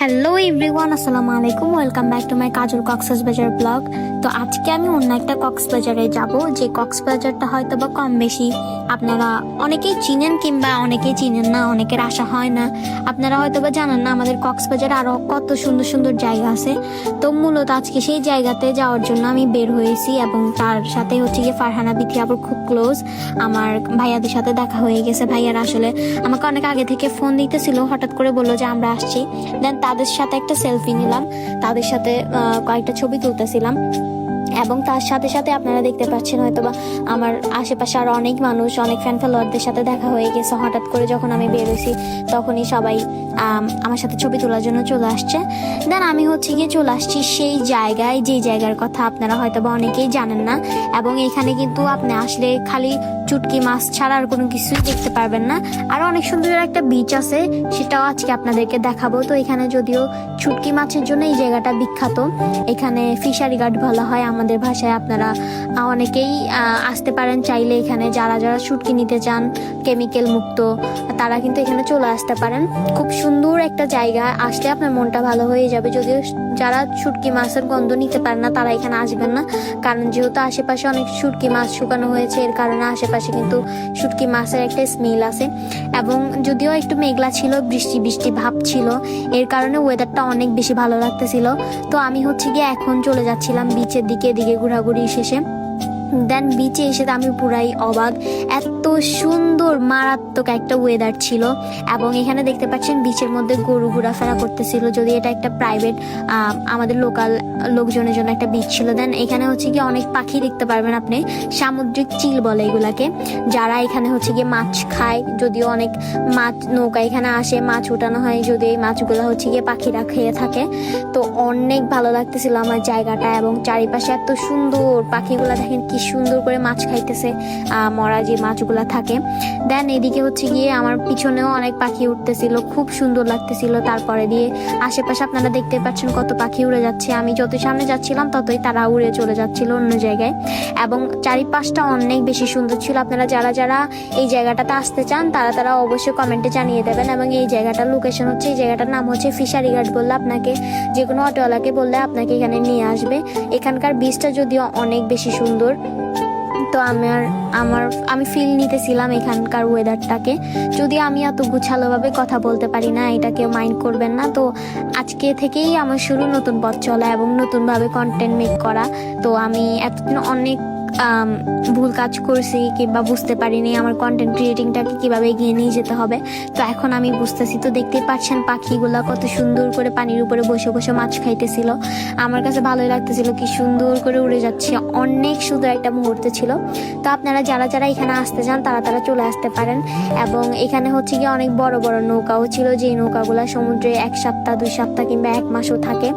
Hello everyone, আসসালামু আলাইকুম। Welcome back to my Kajal Cox's Bazar blog. তো আজকে আমি অন্য একটা কক্সবাজারে যাব, যে কক্সবাজারটা হয়তো বা কম বেশি আপনারা অনেকেই চিনেন কিংবা অনেকেই চিনেন না, অনেকের আশা হয় না। আপনারা হয়তো বা জানেন না আমাদের কক্সবাজারে আরও কত সুন্দর সুন্দর জায়গা আছে। তো মূলত আজকে সেই জায়গাতে যাওয়ার জন্য আমি বের হয়েছি, এবং তার সাথে হচ্ছে গিয়ে ফারহানা বিথি আবার খুব ক্লোজ। আমার ভাইয়াদের সাথে দেখা হয়ে গেছে। ভাইয়ারা আসলে আমাকে অনেক আগে থেকে ফোন দিতেছিল, হঠাৎ করে বললো যে আমরা আসছি। দেন তাদের সাথে একটা সেলফি নিলাম, তাদের সাথে কয়েকটা ছবি তুলতেছিলাম। এবং তার সাথে সাথে আপনারা দেখতে পাচ্ছেন হয়তোবা আমার আশেপাশে আরো অনেক মানুষ, অনেক ফ্যান ফলোয়ারদের সাথে দেখা হয়ে গেছে। হঠাৎ করে যখন আমি বেরোছি তখনই সবাই আমার সাথে ছবি তোলার জন্য চলে আসছে। দেন আমি হচ্ছে গিয়ে চলে আসছি সেই জায়গায়, যে জায়গার কথা আপনারা হয়তোবা অনেকেই জানেন না। এবং এখানে কিন্তু আপনি আসলে খালি চুটকি মাছ ছাড়া আর কোনো কিছুই দেখতে পারবেন না। আরো অনেক সুন্দর একটা বিচ আছে, সেটাও আজকে আপনাদেরকে দেখাবো। তো এখানে যদিও চুটকি মাছের জন্য এই জায়গাটা বিখ্যাত, এখানে ফিশারি গার্ড বলা হয় আমাদের ভাষায়। আপনারা অনেকেই আসতে পারেন চাইলে এখানে, যারা যারা শুটকি নিতে চান কেমিক্যাল মুক্ত, তারা কিন্তু এখানে চলে আসতে পারেন। খুব সুন্দর একটা জায়গা, আসলে আপনার মনটা ভালো হয়ে যাবে। যদিও যারা শুটকি মাছের গন্ধ নিতে পারে না তারা এখানে আসবেন না, কারণ যেহেতু আশেপাশে অনেক শুটকি মাছ শুকানো হয়েছে, এর কারণে আশেপাশে কিন্তু শুটকি মাছের একটা স্মেল আছে। এবং যদিও একটু মেঘলা ছিল, বৃষ্টি বৃষ্টি ভাব ছিল, এর কারণে ওয়েদারটা অনেক বেশি ভালো লাগতেছিল। তো আমি হচ্ছে গিয়ে এখন চলে যাচ্ছিলাম বিচের দিকে, এদিকে ঘোরাঘুরি শেষে। দেন বিচে এসে আমি পুরাই অবাক, এত সুন্দর মারাত্মক একটা ওয়েদার ছিল। এবং এখানে দেখতে পাচ্ছেন বিচের মধ্যে গরু ঘোরাফেরা করতেছিল, যদি এটা একটা প্রাইভেট আমাদের লোকাল লোকজনের জন্য একটা বিচ ছিল। দেন এখানে হচ্ছে গিয়ে অনেক পাখি দেখতে পারবেন আপনি, সামুদ্রিক চিল বলে এগুলাকে, যারা এখানে হচ্ছে গিয়ে মাছ খায়। যদিও অনেক মাছ নৌকা এখানে আসে, মাছ উঠানো হয়, যদি এই মাছগুলো হচ্ছে গিয়ে পাখিরা খেয়ে থাকে। তো অনেক ভালো লাগতেছিল আমার জায়গাটা, এবং চারিপাশে এত সুন্দর পাখিগুলা, দেখেন কি সুন্দর করে মাছ খাইতেছে, মরা যে মাছগুলা থাকে। দেন এদিকে হচ্ছে গিয়ে আমার পিছনেও অনেক পাখি উঠতেছিল, খুব সুন্দর লাগতেছিল। তারপরে দিয়ে আশেপাশে আপনারা দেখতে পাচ্ছেন কত পাখি উড়ে যাচ্ছে। আমি যত সামনে যাচ্ছিলাম ততই তারা উড়ে চলে যাচ্ছিল অন্য জায়গায়, এবং চারিপাশটা অনেক বেশি সুন্দর ছিল। আপনারা যারা যারা এই জায়গাটাতে আসতে চান তারা তারা অবশ্যই কমেন্টে জানিয়ে দেবেন। এবং এই জায়গাটার লোকেশন হচ্ছে, এই জায়গাটার নাম হচ্ছে ফিশারি ঘাট। বললে আপনাকে, যে কোনো অটোওয়ালাকে বললে আপনাকে এখানে নিয়ে আসবে। এখানকার বিচটা যদিও অনেক বেশি সুন্দর। তো আমি ফিল নিতেছিলাম এখানকার ওয়েদারটাকে। যদি আমি এত গুছালোভাবে কথা বলতে পারি না, এটা কেউ মাইন্ড করবেন না। তো আজকে থেকেই আমার শুরু নতুন পথ চলা এবং নতুনভাবে কন্টেন্ট মেক করা। তো আমি এতদিন অনেক ভুল কাজ করছি কিংবা বুঝতে পারিনি আমার কন্টেন্ট ক্রিয়েটিংটাকে কিভাবে এগিয়ে নিয়ে যেতে হবে। তো এখন আমি বুঝতেছি। তো দেখতেই পাচ্ছেন পাখিগুলা কত সুন্দর করে পানির উপরে বসে বসে মাছ খাইতেছিল। আমার কাছে ভালোই লাগতেছিল, কি সুন্দর করে উড়ে যাচ্ছে। অনেক সুন্দর একটা মুহূর্ত ছিল। তো আপনারা যারা যারা এখানে আসতে চান তারা তারা চলে আসতে পারেন। এবং এখানে হচ্ছে গিয়ে অনেক বড় বড় নৌকাও ছিল, যে নৌকাগুলা সমুদ্রে 1 সপ্তাহ 2 সপ্তাহ কিংবা 1 মাসও থাকে।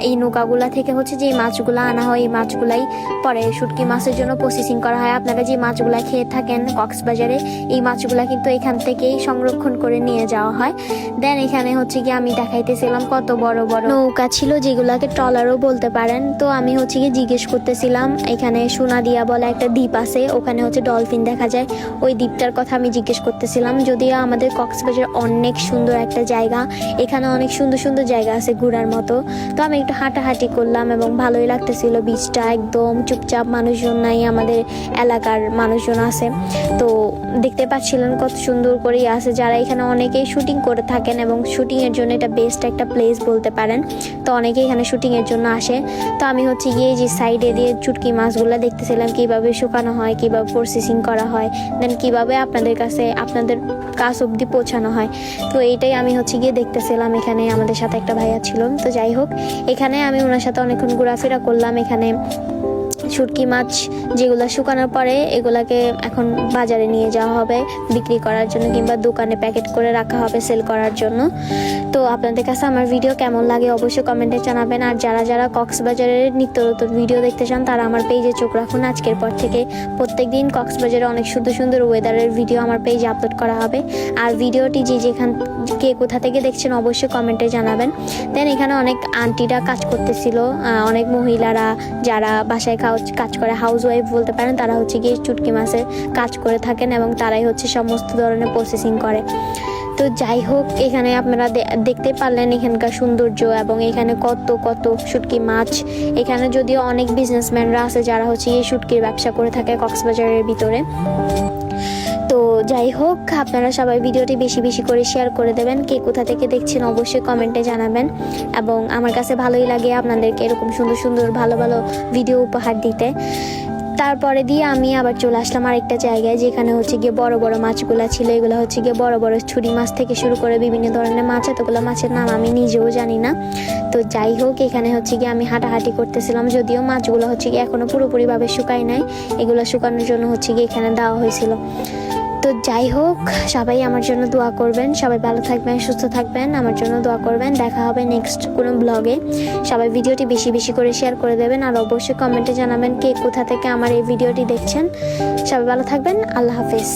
এই নৌকাগুলা থেকে হচ্ছে যে মাছগুলা আনা হয়, এই মাছগুলাই পরে শুটকি মাছের জন্য প্রসেসিং করা হয়। আপনারা যে মাছগুলা খেয়ে থাকেন কক্সবাজারে, এই মাছগুলা কিন্তু এখান থেকেই সংরক্ষণ করে নিয়ে যাওয়া হয়। দেন এখানে হচ্ছে গিয়ে আমি দেখাইতেছিলাম কত বড় বড় নৌকা ছিল, যেগুলাকে ট্রলারও বলতে পারেন। তো আমি হচ্ছে গিয়ে জিজ্ঞেস করতেছিলাম, এখানে সোনাদিয়া বলে একটা দ্বীপ আছে, ওখানে হচ্ছে ডলফিন দেখা যায়, ওই দ্বীপটার কথা আমি জিজ্ঞেস করতেছিলাম। যদিও আমাদের কক্সবাজার অনেক সুন্দর একটা জায়গা, এখানে অনেক সুন্দর সুন্দর জায়গা আছে ঘোরার মতো। তো আমি একটু হাঁটাহাঁটি করলাম এবং ভালোই লাগতেছিল। বিচটা একদম চুপচাপ, মানুষজন নাই, আমাদের এলাকার মানুষজন আছে। তো দেখতে পাচ্ছিলেন কত সুন্দর করেই আছে। যারা এখানে অনেকেই শুটিং করে থাকেন, এবং শুটিং এর জন্য এটা বেস্ট একটা প্লেস বলতে পারেন। তো অনেকেই এখানে শুটিং এর জন্য আসে। তো আমি হচ্ছে গিয়ে যে সাইডে দিয়ে চুটকি মাছগুলো দেখতেছিলাম, কিভাবে শুকানো হয়, কিভাবে প্রসেসিং করা হয়, দেন কিভাবে আপনাদের কাছ অব্দি পৌঁছানো হয়। তো এইটাই আমি হচ্ছে গিয়ে দেখতেছিলাম। এখানে আমাদের সাথে একটা ভাইয়া ছিল। তো যাই হোক, এখানে আমি ওনার সাথে অনেকক্ষণ ঘোরাফেরা করলাম। এখানে শুটকি মাছ যেগুলো শুকানোর পরে এগুলাকে এখন বাজারে নিয়ে যাওয়া হবে বিক্রি করার জন্য, কিংবা দোকানে প্যাকেট করে রাখা হবে সেল করার জন্য। তো আপনাদের কাছে আমার ভিডিও কেমন লাগে অবশ্যই কমেন্টে জানাবেন। আর যারা যারা কক্সবাজারের নিত্য নতুন ভিডিও দেখতে চান তারা আমার পেজে চোখ রাখুন। আজকের পর থেকে প্রত্যেকদিন কক্সবাজারে অনেক সুন্দর সুন্দর ওয়েদারের ভিডিও আমার পেজে আপলোড করা হবে। আর ভিডিওটি কে কোথা থেকে দেখছেন অবশ্যই কমেন্টে জানাবেন। দেন এখানে অনেক আন্টিরা কাজ করতেছিল, অনেক মহিলারা যারা বাসায় কাজ করে, হাউস ওয়াইফ বলতে পারেন, তারা হচ্ছে গিয়ে চুটকি মাছের কাজ করে থাকেন, এবং তারাই হচ্ছে সমস্ত ধরনের প্রসেসিং করে। তো তো যাই হোক, এখানে আপনারা দেখতে পারলেন এখানকার সৌন্দর্য এবং এখানে কত কত শুটকি মাছ। এখানে যদিও অনেক বিজনেসম্যানরা আছে যারা হচ্ছে এই শুটকির ব্যবসা করে থাকে কক্সবাজারের ভিতরে। তো যাই হোক, আপনারা সবাই ভিডিওটি বেশি বেশি করে শেয়ার করে দেবেন। কে কোথা থেকে দেখছেন অবশ্যই কমেন্টে জানাবেন। এবং আমার কাছে ভালোই লাগে আপনাদেরকে এরকম সুন্দর সুন্দর ভালো ভালো ভিডিও উপহার দিতে। তারপরে দিয়ে আমি আবার চলে আসলাম আরেকটা জায়গায়, যেখানে হচ্ছে গিয়ে বড় বড় মাছগুলা ছিল। এগুলো হচ্ছে গিয়ে বড় বড় ছুরি মাছ থেকে শুরু করে বিভিন্ন ধরনের মাছ। এতগুলো মাছের নাম আমি নিজেও জানি না। তো যাই হোক, এখানে হচ্ছে গিয়ে আমি হাঁটাহাঁটি করতেছিলাম, যদিও মাছগুলো হচ্ছে গিয়ে এখনো পুরোপুরিভাবে শুকায় নাই। এগুলো শুকানোর জন্য হচ্ছে গিয়ে এখানে দেওয়া হয়েছিল। তো যাই হোক, সবাই আমার জন্য দোয়া করবেন। সবাই ভালো থাকবেন, সুস্থ থাকবেন, আমার জন্য দোয়া করবেন। দেখা হবে নেক্সট কোনো ব্লগে। সবাই ভিডিওটি বেশি বেশি করে শেয়ার করে দেবেন, আর অবশ্যই কমেন্টে জানাবেন কে কোথা থেকে আমার এই ভিডিওটি দেখছেন। সবাই ভালো থাকবেন। আল্লাহ হাফেজ।